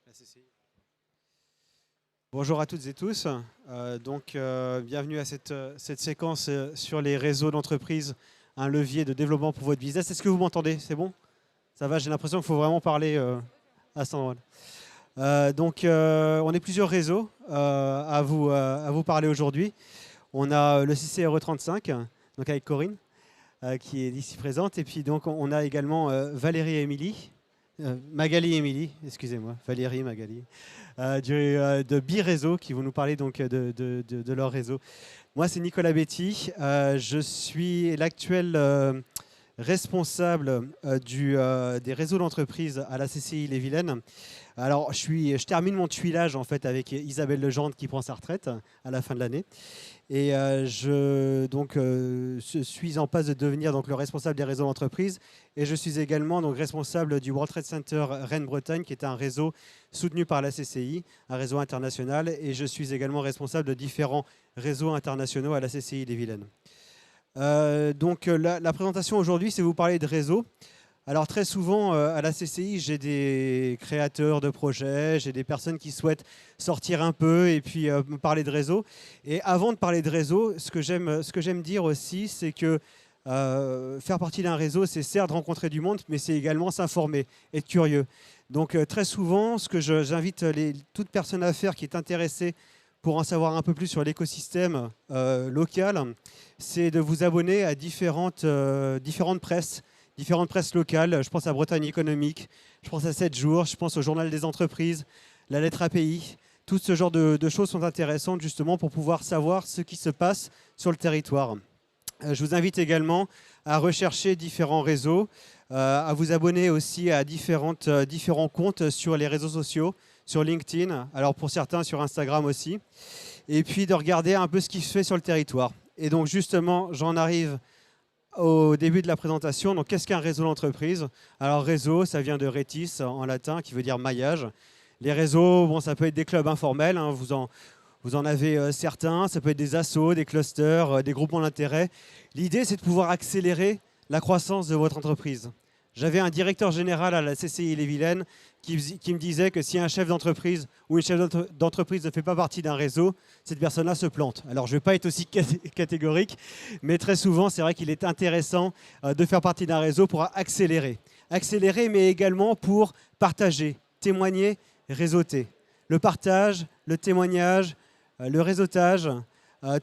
La CCI. Bonjour à toutes et tous. Bienvenue à cette séquence sur les réseaux d'entreprise, un levier de développement pour votre business. Est-ce que vous m'entendez? C'est bon? Ça va? J'ai l'impression qu'il faut vraiment parler à cet endroit. On est plusieurs réseaux à vous parler aujourd'hui. On a le CCRE35, donc avec Corinne, qui est ici présente. Et puis donc on a également Valérie et Émilie. Magali et Émilie, excusez-moi, Valérie, Magali, de Bi-Réseau, qui vont nous parler donc de leur réseau. Moi, c'est Nicolas Betty, je suis l'actuel responsable des réseaux d'entreprise à la CCI Les-Vilaines. Alors, je termine mon tuilage en fait avec Isabelle Legendre qui prend sa retraite à la fin de l'année. Et je suis en passe de devenir donc, le responsable des réseaux d'entreprise. Et je suis également donc, responsable du World Trade Center Rennes-Bretagne, qui est un réseau soutenu par la CCI, un réseau international. Et je suis également responsable de différents réseaux internationaux à la CCI Les-Vilaines. La présentation aujourd'hui, c'est vous parler de réseau. Alors très souvent, à la CCI, j'ai des créateurs de projets, j'ai des personnes qui souhaitent sortir un peu et puis me parler de réseau. Et avant de parler de réseau, ce que j'aime dire aussi, c'est que faire partie d'un réseau, c'est certes rencontrer du monde, mais c'est également s'informer, être curieux. Donc très souvent, ce que j'invite toute personne à faire qui est intéressée pour en savoir un peu plus sur l'écosystème local, c'est de vous abonner à différentes presses locales. Je pense à Bretagne économique, je pense à 7 jours, je pense au journal des entreprises, la lettre API. Tout ce genre de choses sont intéressantes justement pour pouvoir savoir ce qui se passe sur le territoire. Je vous invite également à rechercher différents réseaux, à vous abonner aussi à différents comptes sur les réseaux sociaux, sur LinkedIn, alors pour certains sur Instagram aussi, et puis de regarder un peu ce qui se fait sur le territoire. Et donc justement, j'en arrive au début de la présentation. Donc qu'est-ce qu'un réseau d'entreprise? Alors réseau, ça vient de retis en latin, qui veut dire maillage. Les réseaux, bon, ça peut être des clubs informels, hein, vous en avez certains, ça peut être des assos, des clusters, des groupements d'intérêt. L'idée, c'est de pouvoir accélérer la croissance de votre entreprise. J'avais un directeur général à la CCI Les-Vilaines qui me disait que si un chef d'entreprise ou une chef d'entreprise ne fait pas partie d'un réseau, cette personne-là se plante. Alors, je ne vais pas être aussi catégorique, mais très souvent, c'est vrai qu'il est intéressant de faire partie d'un réseau pour accélérer. Accélérer, mais également pour partager, témoigner, réseauter. Le partage, le témoignage, le réseautage,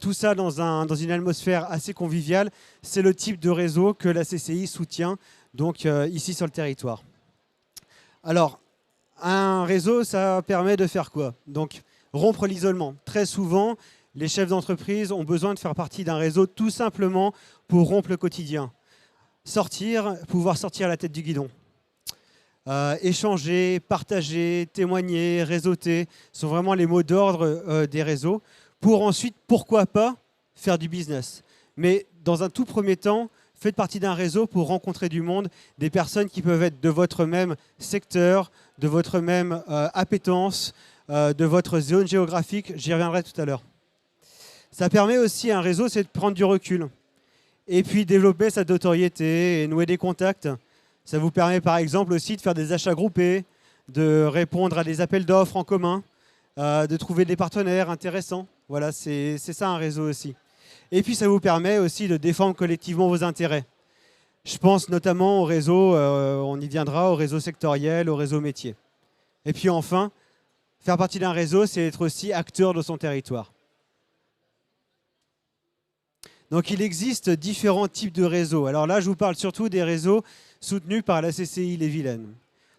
tout ça dans une atmosphère assez conviviale, c'est le type de réseau que la CCI soutient donc ici sur le territoire. Alors, un réseau, ça permet de faire quoi? Donc, rompre l'isolement. Très souvent, les chefs d'entreprise ont besoin de faire partie d'un réseau tout simplement pour rompre le quotidien. Pouvoir sortir la tête du guidon. Échanger, partager, témoigner, réseauter sont vraiment les mots d'ordre des réseaux pour ensuite, pourquoi pas, faire du business. Mais dans un tout premier temps, faites partie d'un réseau pour rencontrer du monde, des personnes qui peuvent être de votre même secteur, de votre même appétence, de votre zone géographique. J'y reviendrai tout à l'heure. Ça permet aussi à un réseau, c'est de prendre du recul et puis développer sa notoriété et nouer des contacts. Ça vous permet par exemple aussi de faire des achats groupés, de répondre à des appels d'offres en commun, de trouver des partenaires intéressants. Voilà, c'est ça un réseau aussi. Et puis ça vous permet aussi de défendre collectivement vos intérêts. Je pense notamment au réseau, on y viendra, au réseau sectoriel, au réseau métier. Et puis enfin, faire partie d'un réseau, c'est être aussi acteur de son territoire. Donc il existe différents types de réseaux. Alors là, je vous parle surtout des réseaux soutenus par la CCI Les-Vilaines.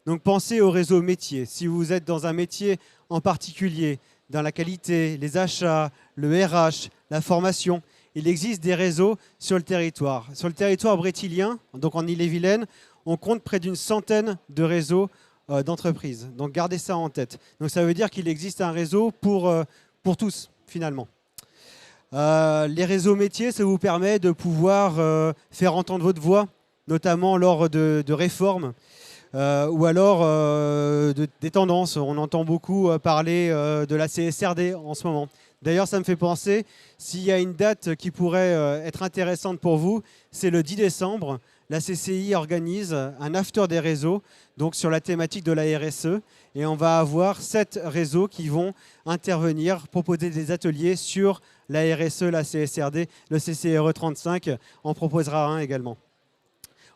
Donc pensez au réseau métier. Si vous êtes dans un métier en particulier, dans la qualité, les achats, le RH, la formation, il existe des réseaux sur le territoire. Sur le territoire brétilien, donc en Ille-et-Vilaine, on compte près d'une centaine de réseaux d'entreprises. Donc gardez ça en tête. Donc ça veut dire qu'il existe un réseau pour tous, finalement. Les réseaux métiers, ça vous permet de pouvoir faire entendre votre voix, notamment lors de réformes ou alors des tendances. On entend beaucoup parler de la CSRD en ce moment. D'ailleurs, ça me fait penser, s'il y a une date qui pourrait être intéressante pour vous, c'est le 10 décembre. La CCI organise un after des réseaux, donc sur la thématique de la RSE. Et on va avoir 7 réseaux qui vont intervenir, proposer des ateliers sur la RSE, la CSRD, le CCRE 35 en proposera un également.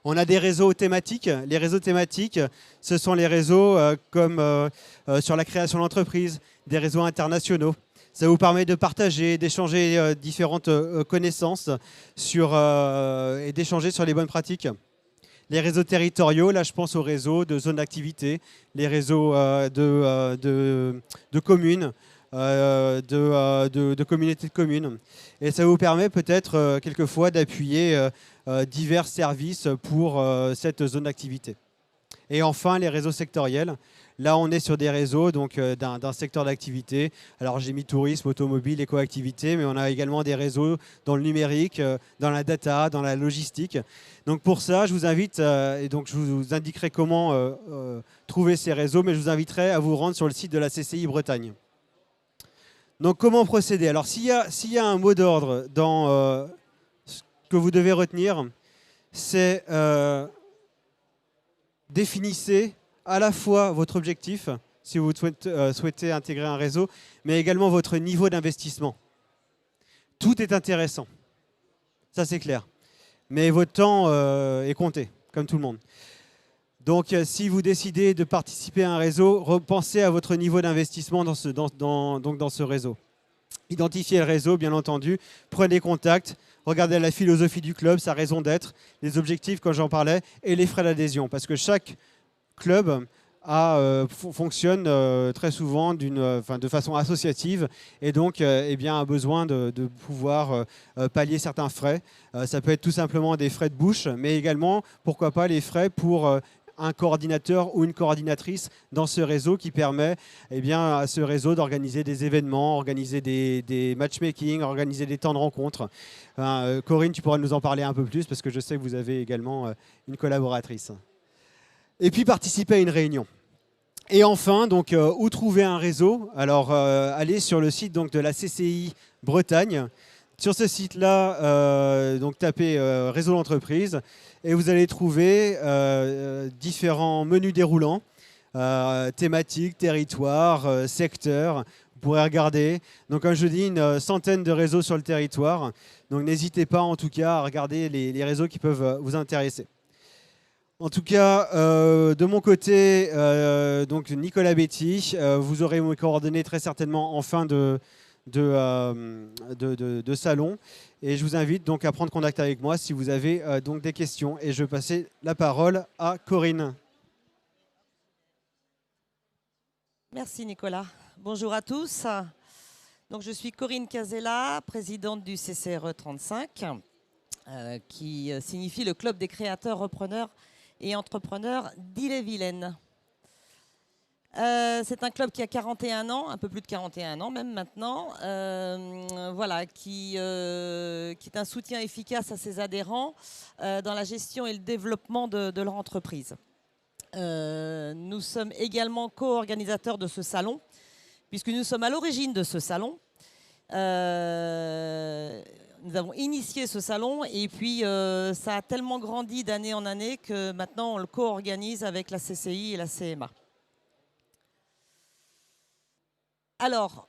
On a des réseaux thématiques. Les réseaux thématiques, ce sont les réseaux comme sur la création d'entreprises, des réseaux internationaux. Ça vous permet de partager, d'échanger différentes connaissances et d'échanger sur les bonnes pratiques. Les réseaux territoriaux, là je pense aux réseaux de zones d'activité, les réseaux de communes, de communautés de communes. Et ça vous permet peut-être quelquefois d'appuyer divers services pour cette zone d'activité. Et enfin, les réseaux sectoriels. Là, on est sur des réseaux d'un secteur d'activité. Alors, j'ai mis tourisme, automobile, écoactivité, mais on a également des réseaux dans le numérique, dans la data, dans la logistique. Donc, pour ça, je vous invite, et donc je vous indiquerai comment trouver ces réseaux, mais je vous inviterai à vous rendre sur le site de la CCI Bretagne. Donc, comment procéder? Alors, s'il y a un mot d'ordre dans ce que vous devez retenir, c'est définissez à la fois votre objectif, si vous souhaitez intégrer un réseau, mais également votre niveau d'investissement. Tout est intéressant, ça c'est clair. Mais votre temps est compté, comme tout le monde. Donc si vous décidez de participer à un réseau, repensez à votre niveau d'investissement dans ce réseau. Identifiez le réseau, bien entendu, prenez contact, regardez la philosophie du club, sa raison d'être, les objectifs, quand j'en parlais, et les frais d'adhésion. Parce que chaque club fonctionne très souvent de façon associative et donc a besoin de pouvoir pallier certains frais. Ça peut être tout simplement des frais de bouche, mais également, pourquoi pas, les frais pour un coordinateur ou une coordinatrice dans ce réseau qui permet à ce réseau d'organiser des événements, organiser des matchmaking, organiser des temps de rencontre. Corinne, tu pourras nous en parler un peu plus parce que je sais que vous avez également une collaboratrice. Et puis participer à une réunion. Et enfin, donc, où trouver un réseau? Alors, allez sur le site donc, de la CCI Bretagne. Sur ce site-là, tapez réseau d'entreprise et vous allez trouver différents menus déroulants, thématiques, territoires, secteurs. Vous pourrez regarder. Donc, comme je dis, une centaine de réseaux sur le territoire. Donc, n'hésitez pas en tout cas à regarder les réseaux qui peuvent vous intéresser. En tout cas, de mon côté, donc Nicolas Betty, vous aurez mes coordonnées très certainement en fin de salon. Et je vous invite donc à prendre contact avec moi si vous avez donc des questions. Et je vais passer la parole à Corinne. Merci Nicolas. Bonjour à tous. Donc, je suis Corinne Casella, présidente du CCRE 35, qui signifie le Club des créateurs, repreneurs et entrepreneurs d'Ille-et-Vilaine. C'est un club qui a 41 ans, un peu plus de 41 ans même maintenant, qui est un soutien efficace à ses adhérents dans la gestion et le développement de leur entreprise. Nous sommes également co-organisateurs de ce salon, puisque nous sommes à l'origine de ce salon. Nous avons initié ce salon et puis ça a tellement grandi d'année en année que maintenant on le co-organise avec la CCI et la CMA. Alors,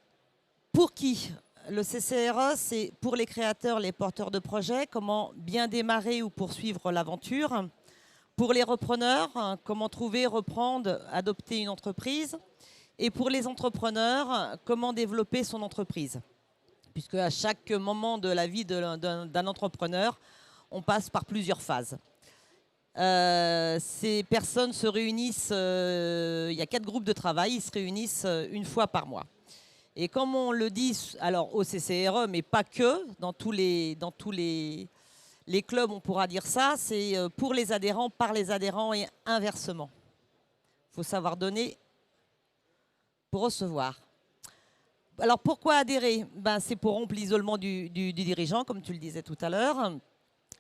pour qui? Le CCRE, c'est pour les créateurs, les porteurs de projets, comment bien démarrer ou poursuivre l'aventure. Pour les repreneurs, comment trouver, reprendre, adopter une entreprise. Et pour les entrepreneurs, comment développer son entreprise. Puisque à chaque moment de la vie d'un entrepreneur, on passe par plusieurs phases. Ces personnes se réunissent, il y a 4 groupes de travail, ils se réunissent une fois par mois. Et comme on le dit alors au CCRE, mais pas que, dans tous les clubs on pourra dire ça, c'est pour les adhérents, par les adhérents et inversement. Il faut savoir donner pour recevoir. Alors pourquoi adhérer? C'est pour rompre l'isolement du dirigeant, comme tu le disais tout à l'heure,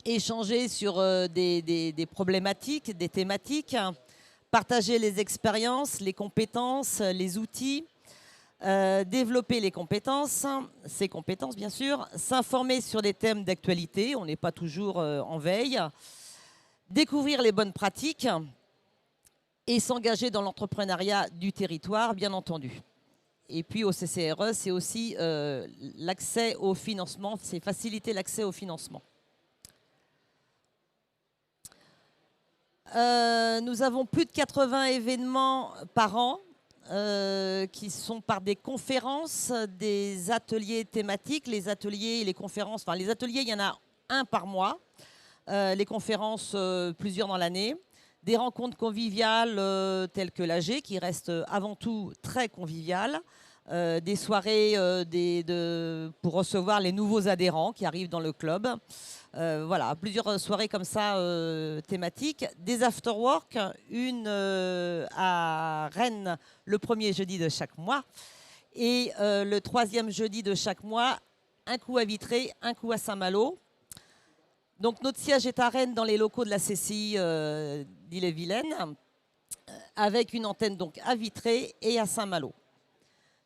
échanger sur des problématiques, des thématiques, partager les expériences, les compétences, les outils, développer les compétences, ses compétences bien sûr, s'informer sur des thèmes d'actualité, on n'est pas toujours en veille, découvrir les bonnes pratiques, et s'engager dans l'entrepreneuriat du territoire, bien entendu. Et puis au CCRE, c'est aussi l'accès au financement, c'est faciliter l'accès au financement. Nous avons plus de 80 événements par an qui sont par des conférences, des ateliers thématiques. Les ateliers et les conférences, enfin les ateliers, il y en a un par mois. Les conférences, plusieurs dans l'année. Des rencontres conviviales telles que l'AG, qui reste avant tout très conviviale. Des soirées pour recevoir les nouveaux adhérents qui arrivent dans le club. Voilà, plusieurs soirées comme ça thématiques. Des after-work, une à Rennes le premier jeudi de chaque mois. Et le troisième jeudi de chaque mois, un coup à Vitré, un coup à Saint-Malo. Donc notre siège est à Rennes dans les locaux de la CCI d'Ille-et-Vilaine, avec une antenne donc à Vitré et à Saint-Malo.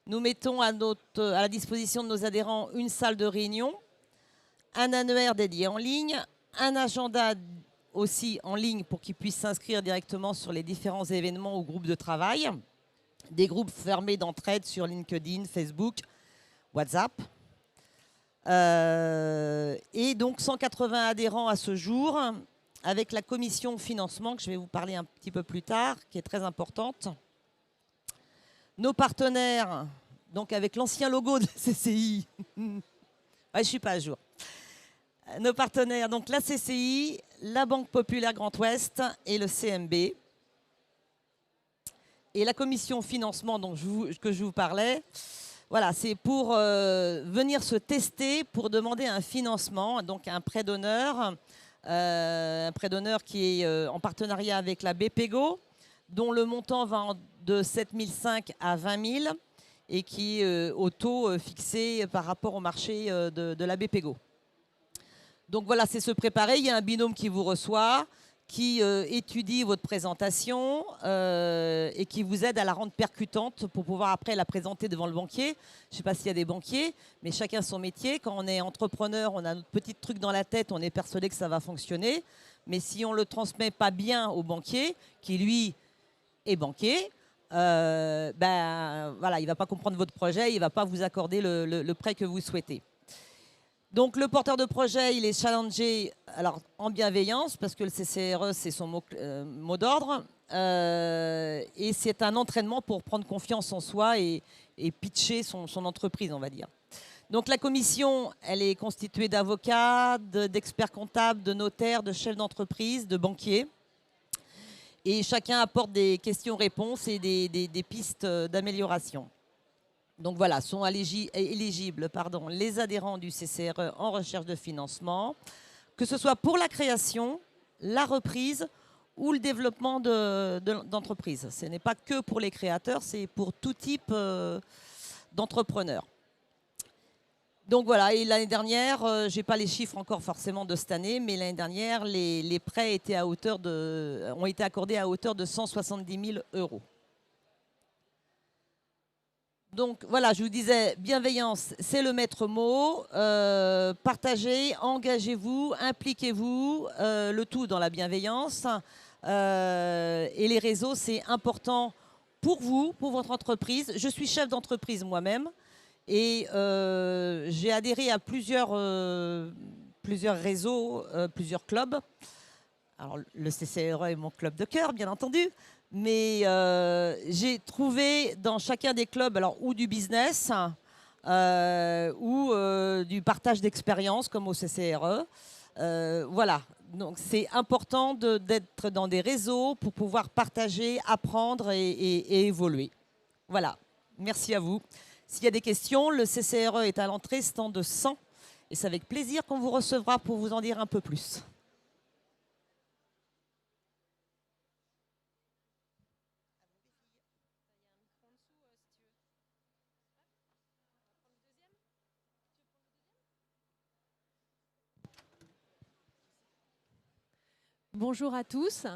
Nous mettons à la disposition de nos adhérents une salle de réunion, un annuaire dédié en ligne, un agenda aussi en ligne pour qu'ils puissent s'inscrire directement sur les différents événements ou groupes de travail, des groupes fermés d'entraide sur LinkedIn, Facebook, WhatsApp. Et donc 180 adhérents à ce jour, avec la commission financement, que je vais vous parler un petit peu plus tard, qui est très importante. Nos partenaires, donc avec l'ancien logo de CCI, ouais, je ne suis pas à jour. Nos partenaires, donc la CCI, la Banque Populaire Grand Ouest et le CMB. Et la commission financement donc, que je vous parlais, voilà, c'est pour venir se tester, pour demander un financement, donc un prêt d'honneur qui est en partenariat avec la BPGO, dont le montant va de 7 500 à 20 000 et qui est au taux fixé par rapport au marché de la BPGO. Donc voilà, c'est se préparer. Il y a un binôme qui vous reçoit, qui étudie votre présentation et qui vous aide à la rendre percutante pour pouvoir après la présenter devant le banquier. Je ne sais pas s'il y a des banquiers, mais chacun son métier. Quand on est entrepreneur, on a notre petit truc dans la tête, on est persuadé que ça va fonctionner. Mais si on ne le transmet pas bien au banquier, qui lui est banquier, ben, voilà, il ne va pas comprendre votre projet, il ne va pas vous accorder le prêt que vous souhaitez. Donc le porteur de projet, il est challengé alors, en bienveillance, parce que le CCRE, c'est son mot d'ordre, et c'est un entraînement pour prendre confiance en soi et pitcher son entreprise, on va dire. Donc la commission, elle est constituée d'avocats, d'experts comptables, de notaires, de chefs d'entreprise, de banquiers. Et chacun apporte des questions-réponses et des pistes d'amélioration. Donc voilà, sont éligibles les adhérents du CCRE en recherche de financement, que ce soit pour la création, la reprise ou le développement d'entreprise. Ce n'est pas que pour les créateurs, c'est pour tout type d'entrepreneurs. Donc voilà, et l'année dernière, je n'ai pas les chiffres encore forcément de cette année, mais l'année dernière, les prêts ont été accordés à hauteur de 170 000 €. Donc voilà, je vous disais, bienveillance, c'est le maître mot. Partagez, engagez-vous, impliquez-vous, le tout dans la bienveillance. Et les réseaux, c'est important pour vous, pour votre entreprise. Je suis chef d'entreprise moi-même et j'ai adhéré à plusieurs réseaux, plusieurs clubs. Alors, le CCRE est mon club de cœur, bien entendu. Mais j'ai trouvé dans chacun des clubs, alors, ou du business, ou du partage d'expérience, comme au CCRE. Voilà. Donc, c'est important d'être dans des réseaux pour pouvoir partager, apprendre et évoluer. Voilà. Merci à vous. S'il y a des questions, le CCRE est à l'entrée, stand de 100. Et c'est avec plaisir qu'on vous recevra pour vous en dire un peu plus. Bonjour à tous.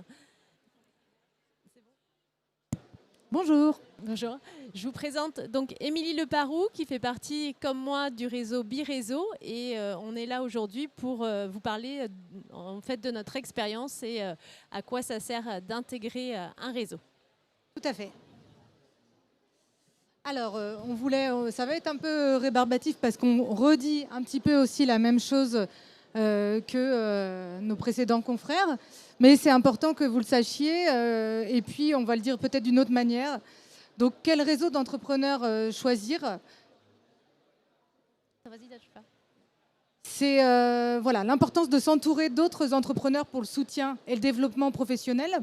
Bonjour. Bonjour. Je vous présente donc Émilie Leparoux qui fait partie, comme moi, du réseau Biréseau et on est là aujourd'hui pour vous parler en fait de notre expérience et à quoi ça sert d'intégrer un réseau. Tout à fait. Alors, ça va être un peu rébarbatif parce qu'on redit un petit peu aussi la même chose que nos précédents confrères, mais c'est important que vous le sachiez, et puis on va le dire peut-être d'une autre manière. Donc, quel réseau d'entrepreneurs choisir? C'est voilà, l'importance de s'entourer d'autres entrepreneurs pour le soutien et le développement professionnel.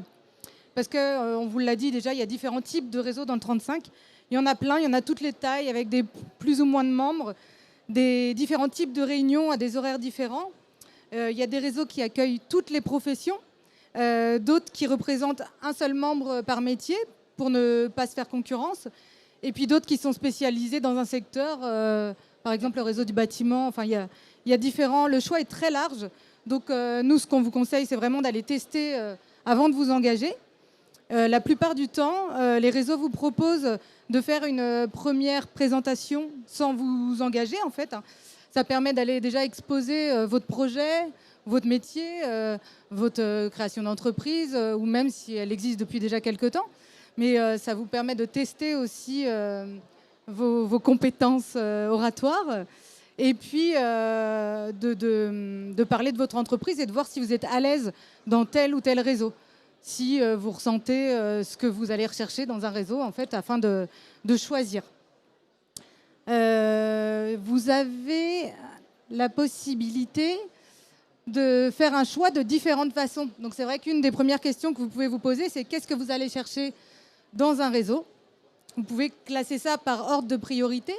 Parce qu'on vous l'a dit déjà, il y a différents types de réseaux dans le 35. Il y en a plein, il y en a toutes les tailles, avec des plus ou moins de membres, des différents types de réunions à des horaires différents. Il y a des réseaux qui accueillent toutes les professions, d'autres qui représentent un seul membre par métier pour ne pas se faire concurrence, et puis d'autres qui sont spécialisés dans un secteur, par exemple le réseau du bâtiment. Enfin, il y a différents. Le choix est très large. Donc nous, ce qu'on vous conseille, c'est vraiment d'aller tester avant de vous engager. La plupart du temps, les réseaux vous proposent de faire une première présentation sans vous engager, en fait. Ça permet d'aller déjà exposer votre projet, votre métier, votre création d'entreprise, ou même si elle existe depuis déjà quelques temps. Mais ça vous permet de tester aussi vos compétences oratoires, et puis de parler de votre entreprise et de voir si vous êtes à l'aise dans tel ou tel réseau. Si vous ressentez ce que vous allez rechercher dans un réseau, en fait, afin de choisir. Vous avez la possibilité de faire un choix de différentes façons. Donc c'est vrai qu'une des premières questions que vous pouvez vous poser, c'est qu'est-ce que vous allez chercher dans un réseau? Vous pouvez classer ça par ordre de priorité.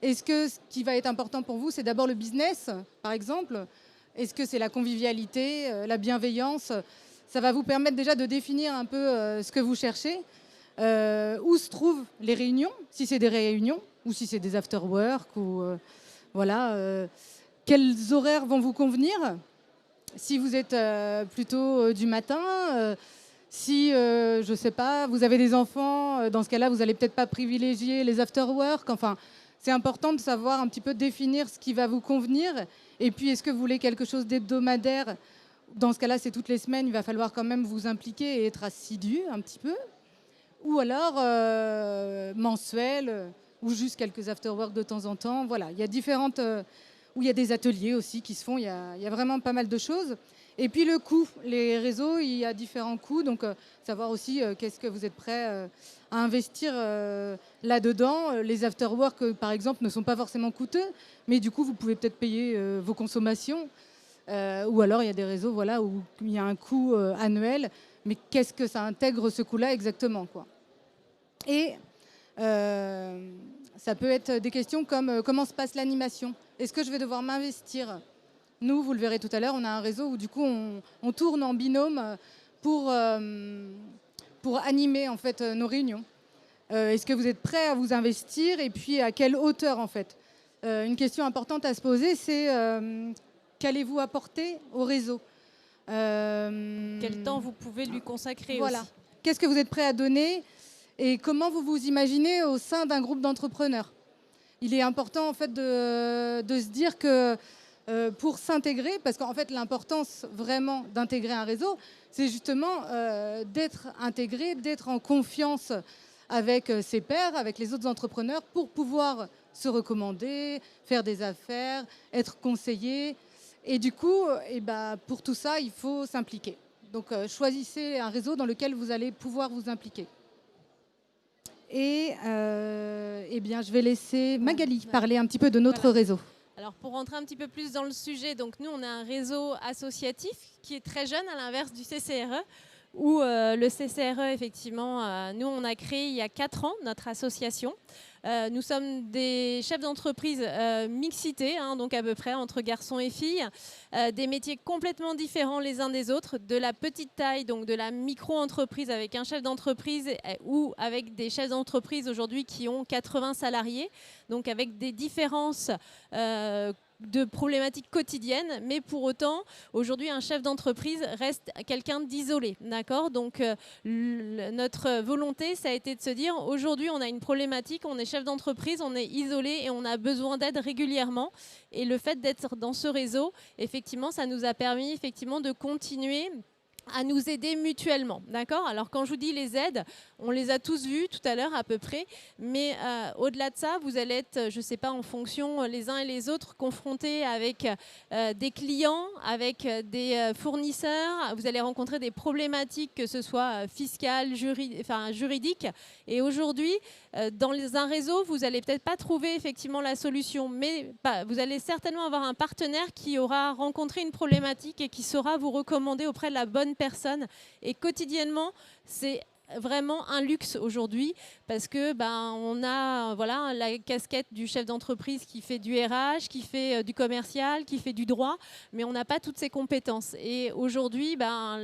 Est-ce que ce qui va être important pour vous, c'est d'abord le business, par exemple? Est-ce que c'est la convivialité, la bienveillance? Ça va vous permettre déjà de définir un peu ce que vous cherchez, où se trouvent les réunions, si c'est des réunions ou si c'est des after-work, ou voilà, quels horaires vont vous convenir, si vous êtes plutôt du matin, si, je ne sais pas, vous avez des enfants, dans ce cas-là, vous n'allez peut-être pas privilégier les after-work. Enfin, c'est important de savoir un petit peu définir ce qui va vous convenir. Et puis, est-ce que vous voulez quelque chose d'hebdomadaire? Dans ce cas-là, c'est toutes les semaines, il va falloir quand même vous impliquer et être assidu un petit peu. Ou alors mensuel, ou juste quelques after-work de temps en temps. Voilà, il y a différentes... où il y a des ateliers aussi qui se font, il y a vraiment pas mal de choses. Et puis le coût, les réseaux, il y a différents coûts, donc savoir aussi qu'est-ce que vous êtes prêt à investir là-dedans. Les after-work, par exemple, ne sont pas forcément coûteux, mais du coup, vous pouvez peut-être payer vos consommations. Ou alors, il y a des réseaux voilà, où il y a un coût annuel, mais qu'est-ce que ça intègre ce coût-là exactement, quoi. Et ça peut être des questions comme comment se passe l'animation? Est-ce que je vais devoir m'investir? Nous, vous le verrez tout à l'heure, on a un réseau où du coup on tourne en binôme pour animer en fait nos réunions. Est-ce que vous êtes prêts à vous investir, et puis à quelle hauteur en fait? Une question importante à se poser, c'est qu'allez-vous apporter au réseau? Quel temps vous pouvez lui consacrer voilà. aussi? Qu'est-ce que vous êtes prêts à donner, et comment vous vous imaginez au sein d'un groupe d'entrepreneurs? Il est important en fait de se dire que pour s'intégrer, parce qu'en fait l'importance vraiment d'intégrer un réseau, c'est justement d'être intégré, d'être en confiance avec ses pairs, avec les autres entrepreneurs, pour pouvoir se recommander, faire des affaires, être conseillé. Et du coup, pour tout ça, il faut s'impliquer. Donc choisissez un réseau dans lequel vous allez pouvoir vous impliquer. Et bien, je vais laisser Magali parler un petit peu de notre réseau. Alors pour rentrer un petit peu plus dans le sujet, donc nous on a un réseau associatif qui est très jeune, à l'inverse du CCRE, où le CCRE effectivement, nous on a créé il y a 4 ans notre association. Nous sommes des chefs d'entreprise mixité, donc à peu près entre garçons et filles, des métiers complètement différents les uns des autres, de la petite taille, donc de la micro-entreprise avec un chef d'entreprise, ou avec des chefs d'entreprise aujourd'hui qui ont 80 salariés, donc avec des différences de problématiques quotidiennes, mais pour autant, aujourd'hui, un chef d'entreprise reste quelqu'un d'isolé, d'accord? Donc, notre volonté, ça a été de se dire, aujourd'hui, on a une problématique, on est chef d'entreprise, on est isolé et on a besoin d'aide régulièrement. Et le fait d'être dans ce réseau, effectivement, ça nous a permis effectivement de continuer à nous aider mutuellement, d'accord? Alors quand je vous dis les aides, on les a tous vus tout à l'heure à peu près, mais au-delà de ça, vous allez être, je ne sais pas, en fonction les uns et les autres, confrontés avec des clients, avec des fournisseurs, vous allez rencontrer des problématiques, que ce soit fiscales, juridiques, et aujourd'hui, dans un réseau, vous n'allez peut-être pas trouver effectivement la solution, mais vous allez certainement avoir un partenaire qui aura rencontré une problématique et qui saura vous recommander auprès de la bonne personne. Et quotidiennement, c'est vraiment un luxe aujourd'hui parce que on a la casquette du chef d'entreprise qui fait du RH, qui fait du commercial, qui fait du droit, mais on n'a pas toutes ces compétences. Et aujourd'hui,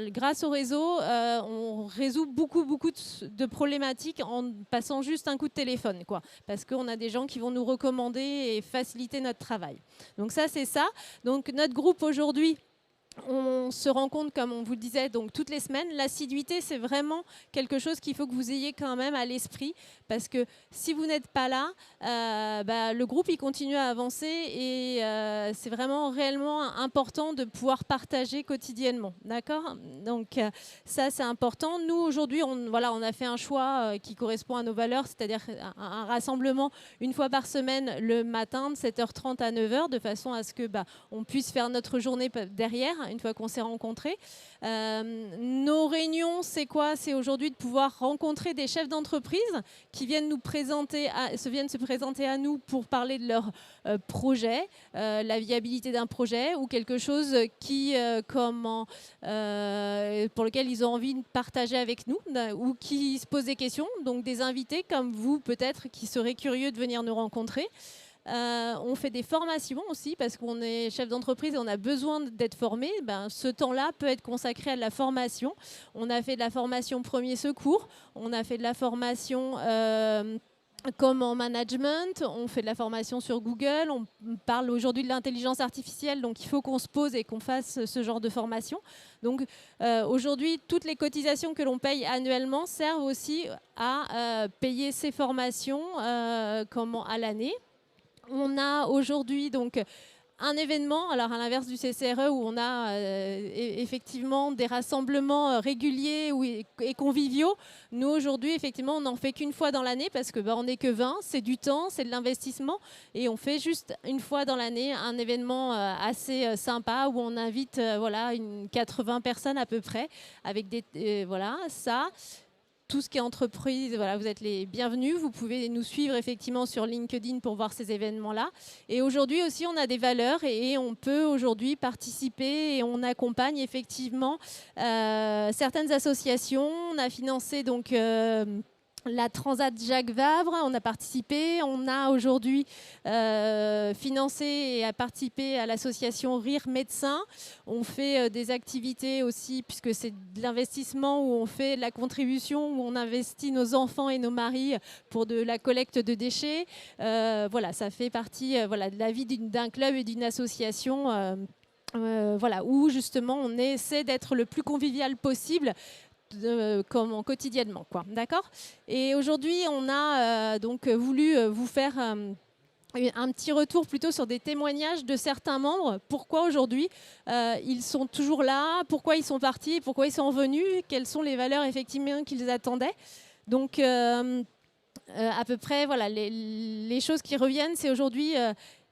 grâce au réseau, on résout beaucoup de problématiques en passant juste un coup de téléphone, quoi, parce qu'on a des gens qui vont nous recommander et faciliter notre travail. Donc ça, c'est ça. Donc notre groupe aujourd'hui, on se rencontre, comme on vous le disait, donc toutes les semaines. L'assiduité, c'est vraiment quelque chose qu'il faut que vous ayez quand même à l'esprit, parce que si vous n'êtes pas là, le groupe il continue à avancer et c'est vraiment réellement important de pouvoir partager quotidiennement, d'accord? Donc ça, c'est important. Nous, aujourd'hui, on a fait un choix qui correspond à nos valeurs, c'est-à-dire un rassemblement une fois par semaine le matin de 7h30 à 9h, de façon à ce que on puisse faire notre journée derrière, une fois qu'on s'est rencontrés. Nos réunions, c'est quoi? C'est aujourd'hui de pouvoir rencontrer des chefs d'entreprise qui viennent se présenter à nous pour parler de leur projet, la viabilité d'un projet ou quelque chose pour lequel ils ont envie de partager avec nous ou qui se posent des questions. Donc des invités comme vous peut-être qui seraient curieux de venir nous rencontrer. On fait des formations aussi parce qu'on est chef d'entreprise et on a besoin d'être formé. Ce temps-là peut être consacré à de la formation. On a fait de la formation premier secours, on a fait de la formation comme en management, on fait de la formation sur Google, on parle aujourd'hui de l'intelligence artificielle, donc il faut qu'on se pose et qu'on fasse ce genre de formation. Donc aujourd'hui, toutes les cotisations que l'on paye annuellement servent aussi à payer ces formations à l'année. On a aujourd'hui donc un événement, alors à l'inverse du CCRE où on a effectivement des rassemblements réguliers et conviviaux. Nous aujourd'hui effectivement on n'en fait qu'une fois dans l'année parce que on n'est que 20, c'est du temps, c'est de l'investissement et on fait juste une fois dans l'année un événement assez sympa où on invite 80 personnes à peu près avec tout ce qui est entreprise, vous êtes les bienvenus. Vous pouvez nous suivre effectivement sur LinkedIn pour voir ces événements-là. Et aujourd'hui aussi, on a des valeurs et on peut aujourd'hui participer et on accompagne effectivement certaines associations. On a financé donc la Transat Jacques Vabre, on a participé, on a aujourd'hui financé et a participé à l'association Rire Médecins. On fait des activités aussi, puisque c'est de l'investissement où on fait de la contribution, où on investit nos enfants et nos maris pour de la collecte de déchets. Ça fait partie de la vie d'un club et d'une association. Où justement on essaie d'être le plus convivial possible. Comme quotidiennement, quoi. D'accord. Et aujourd'hui, on a donc voulu vous faire un petit retour plutôt sur des témoignages de certains membres. Pourquoi aujourd'hui ils sont toujours là? Pourquoi ils sont partis? Pourquoi ils sont revenus? Quelles sont les valeurs effectivement qu'ils attendaient? Donc à peu près, les choses qui reviennent, c'est aujourd'hui.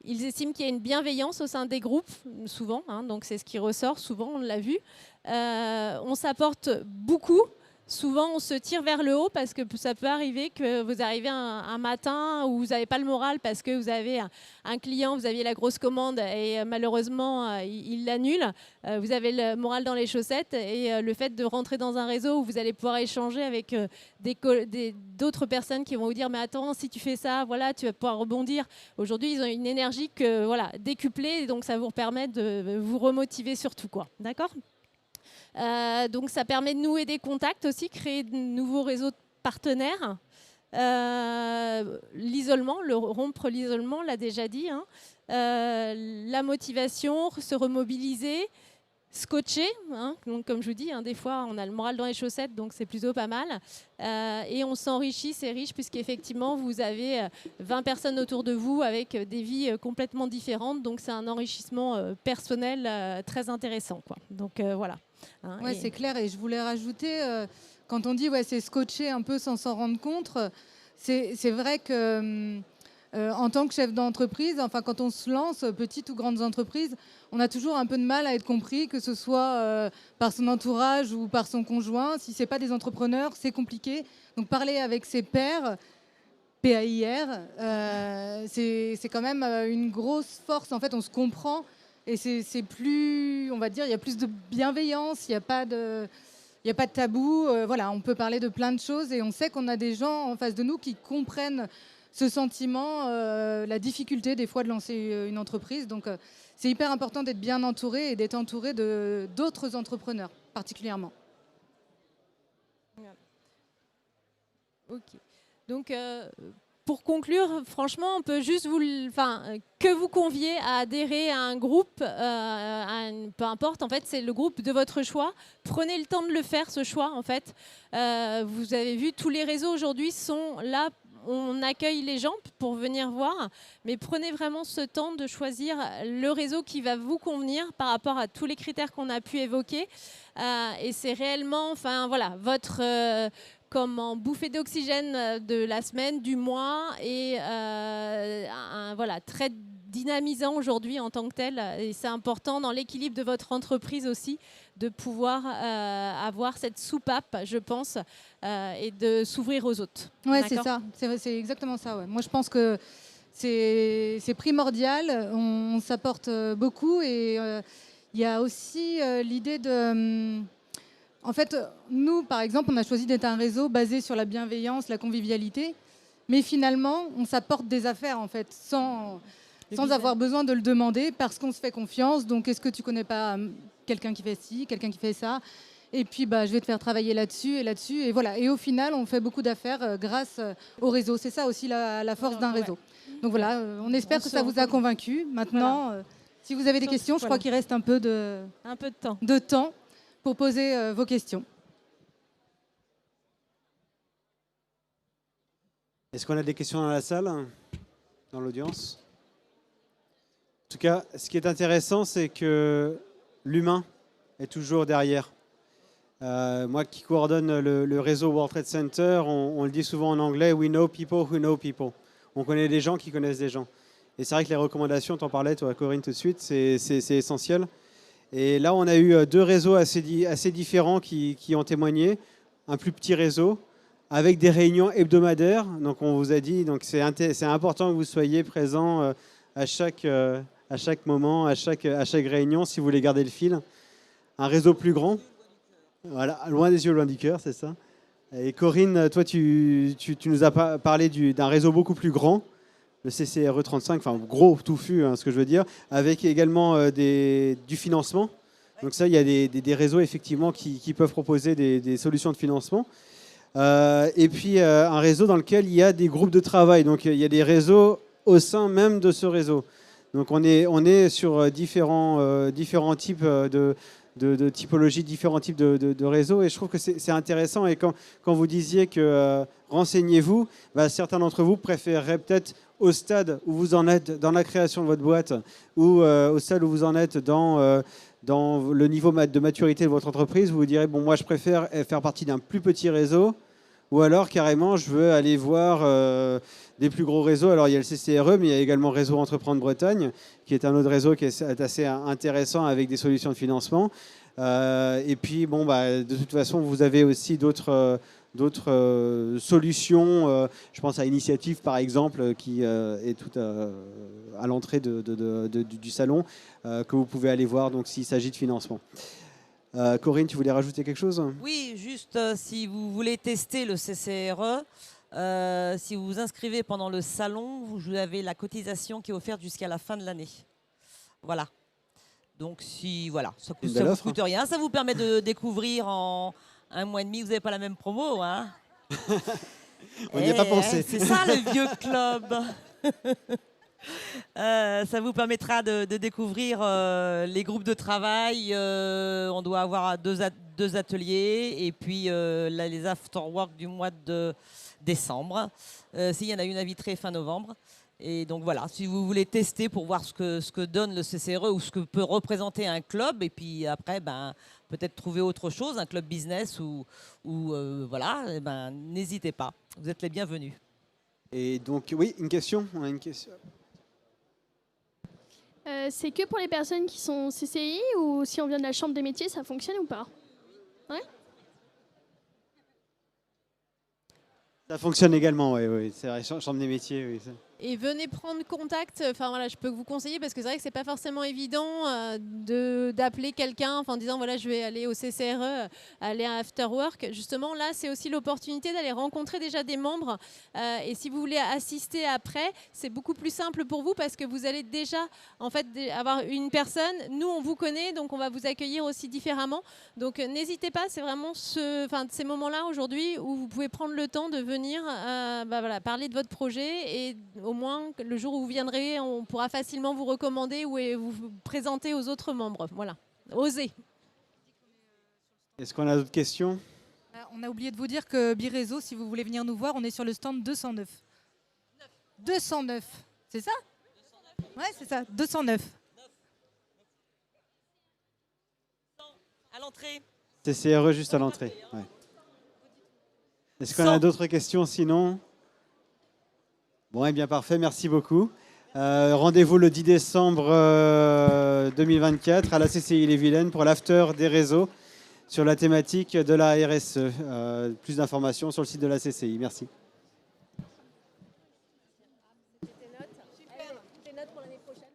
Ils estiment qu'il y a une bienveillance au sein des groupes, souvent, donc c'est ce qui ressort souvent, on l'a vu. On s'apporte beaucoup. Souvent, on se tire vers le haut parce que ça peut arriver que vous arrivez un matin où vous n'avez pas le moral parce que vous avez un client, vous aviez la grosse commande et malheureusement, il l'annule. Vous avez le moral dans les chaussettes et le fait de rentrer dans un réseau où vous allez pouvoir échanger avec d'autres personnes qui vont vous dire « mais attends, si tu fais ça, tu vas pouvoir rebondir ». Aujourd'hui, ils ont une énergie décuplée et donc ça vous permet de vous remotiver surtout, quoi. D'accord ? Donc ça permet de nouer des contacts aussi, créer de nouveaux réseaux de partenaires. L'isolement, rompre l'isolement, on l'a déjà dit. La motivation, se remobiliser, scotcher. Donc comme je vous dis, des fois on a le moral dans les chaussettes, donc c'est plutôt pas mal. Et on s'enrichit, c'est riche, puisqu'effectivement vous avez 20 personnes autour de vous avec des vies complètement différentes. Donc c'est un enrichissement personnel très intéressant, quoi. Donc voilà. hein, Ouais, et- c'est clair. Et je voulais rajouter, quand on dit c'est scotcher un peu sans s'en rendre compte, c'est vrai que en tant que chef d'entreprise, enfin quand on se lance, petite ou grande entreprise, on a toujours un peu de mal à être compris, que ce soit par son entourage ou par son conjoint. Si c'est pas des entrepreneurs, c'est compliqué. Donc parler avec ses pairs, PAIR, c'est quand même une grosse force. En fait, on se comprend et c'est plus, on va dire, il y a plus de bienveillance, il n'y a pas de, il y a pas de tabou. Voilà, on peut parler de plein de choses et on sait qu'on a des gens en face de nous qui comprennent ce sentiment, la difficulté des fois de lancer une entreprise. Donc, c'est hyper important d'être bien entouré et d'être entouré de d'autres entrepreneurs, particulièrement. Ok. Donc, pour conclure, franchement, on peut juste que vous convier à adhérer à un groupe, peu importe, en fait, c'est le groupe de votre choix. Prenez le temps de le faire, ce choix, en fait. Vous avez vu, tous les réseaux aujourd'hui sont là. On accueille les gens pour venir voir, mais prenez vraiment ce temps de choisir le réseau qui va vous convenir par rapport à tous les critères qu'on a pu évoquer. Et c'est réellement, votre comme bouffée d'oxygène de la semaine, du mois, et très dynamisant aujourd'hui en tant que tel. Et c'est important dans l'équilibre de votre entreprise aussi de pouvoir avoir cette soupape, je pense, et de s'ouvrir aux autres. Ouais, c'est D'accord. ça. C'est exactement ça. Ouais. Moi, je pense que c'est primordial. On s'apporte beaucoup et il y a aussi l'idée de. En fait, nous, par exemple, on a choisi d'être un réseau basé sur la bienveillance, la convivialité, mais finalement, on s'apporte des affaires, en fait, sans avoir besoin de le demander, parce qu'on se fait confiance. Donc, est-ce que tu connais pas quelqu'un qui fait ci, quelqu'un qui fait ça? Et puis, je vais te faire travailler là-dessus et là-dessus. Et voilà. Et au final, on fait beaucoup d'affaires grâce au réseau. C'est ça aussi la force d'un réseau. Donc voilà, on espère que ça vous a convaincu. Maintenant, si vous avez des questions, je crois qu'il reste un peu de temps pour poser vos questions. Est-ce qu'on a des questions dans la salle, dans l'audience? En tout cas, ce qui est intéressant, c'est que l'humain est toujours derrière. Moi qui coordonne le réseau World Trade Center, on le dit souvent en anglais, we know people who know people. On connaît des gens qui connaissent des gens. Et c'est vrai que les recommandations, t'en parlais toi Corinne tout de suite, c'est essentiel. Et là, on a eu deux réseaux assez différents qui ont témoigné. Un plus petit réseau avec des réunions hebdomadaires. Donc on vous a dit, donc c'est important que vous soyez présents à chaque moment, à chaque réunion, si vous voulez garder le fil. Un réseau plus grand. Voilà, loin des yeux, loin du cœur, c'est ça. Et Corinne, toi, tu nous as parlé d'un réseau beaucoup plus grand, le CCRE 35, enfin gros, touffu, ce que je veux dire, avec également du financement. Donc ça, il y a des réseaux effectivement qui peuvent proposer des solutions de financement. Et puis un réseau dans lequel il y a des groupes de travail. Donc il y a des réseaux au sein même de ce réseau. Donc on est sur différents types de typologies, différents types de réseaux. Et je trouve que c'est intéressant. Et quand vous disiez que renseignez-vous, certains d'entre vous préféreraient peut-être au stade où vous en êtes dans la création de votre boîte ou au stade où vous en êtes dans le niveau de maturité de votre entreprise, vous vous direz, bon, moi je préfère faire partie d'un plus petit réseau, ou alors carrément je veux aller voir des plus gros réseaux. Alors il y a le CCRE, mais il y a également Réseau Entreprendre Bretagne, qui est un autre réseau qui est assez intéressant avec des solutions de financement. Et puis, bon, de toute façon, vous avez aussi d'autres solutions. Je pense à Initiative, par exemple, qui est tout à l'entrée du salon, que vous pouvez aller voir donc s'il s'agit de financement. Corinne, tu voulais rajouter quelque chose? Oui, juste si vous voulez tester le CCRE, si vous vous inscrivez pendant le salon, vous avez la cotisation qui est offerte jusqu'à la fin de l'année. Voilà. Donc, ça ne vous coûte rien. Ça vous permet de découvrir en un mois et demi. Vous n'avez pas la même promo, hein? On n'y a pas pensé. C'est ça, le vieux club. Ça vous permettra de découvrir les groupes de travail. On doit avoir deux ateliers et puis là, les after-work du mois de décembre. S'il y en a une invitée fin novembre. Et donc voilà, si vous voulez tester pour voir ce que donne le CCRE ou ce que peut représenter un club, et puis après, peut-être trouver autre chose, un club business ou voilà, n'hésitez pas. Vous êtes les bienvenus. Et donc, oui, une question. On a une question. C'est que pour les personnes qui sont CCI ou si on vient de la chambre des métiers, ça fonctionne ou pas? Ouais. Ça fonctionne également, oui, c'est vrai, chambre des métiers, oui. Et venez prendre contact. Enfin voilà, je peux vous conseiller parce que c'est vrai que c'est pas forcément évident d'appeler quelqu'un en disant voilà, je vais aller au CCRE, aller à After Work. Justement, là, c'est aussi l'opportunité d'aller rencontrer déjà des membres. Et si vous voulez assister après, c'est beaucoup plus simple pour vous parce que vous allez déjà en fait avoir une personne. Nous, on vous connaît, donc on va vous accueillir aussi différemment. Donc n'hésitez pas, c'est vraiment ces moments-là aujourd'hui où vous pouvez prendre le temps de venir voilà, parler de votre projet et au moins, le jour où vous viendrez, on pourra facilement vous recommander ou vous présenter aux autres membres. Voilà, osez. Est-ce qu'on a d'autres questions? On a oublié de vous dire que Biréseau, si vous voulez venir nous voir, on est sur le stand 209. 209, c'est ça? Ouais, c'est ça, 209. À l'entrée. CCRE juste à l'entrée. Ouais. Est-ce qu'on a d'autres questions sinon? Bon, eh bien parfait, merci beaucoup. Rendez-vous le 10 décembre 2024 à la CCI Les-Vilaines pour l'after des réseaux sur la thématique de la RSE. Plus d'informations sur le site de la CCI. Merci. Tes notes pour l'année prochaine.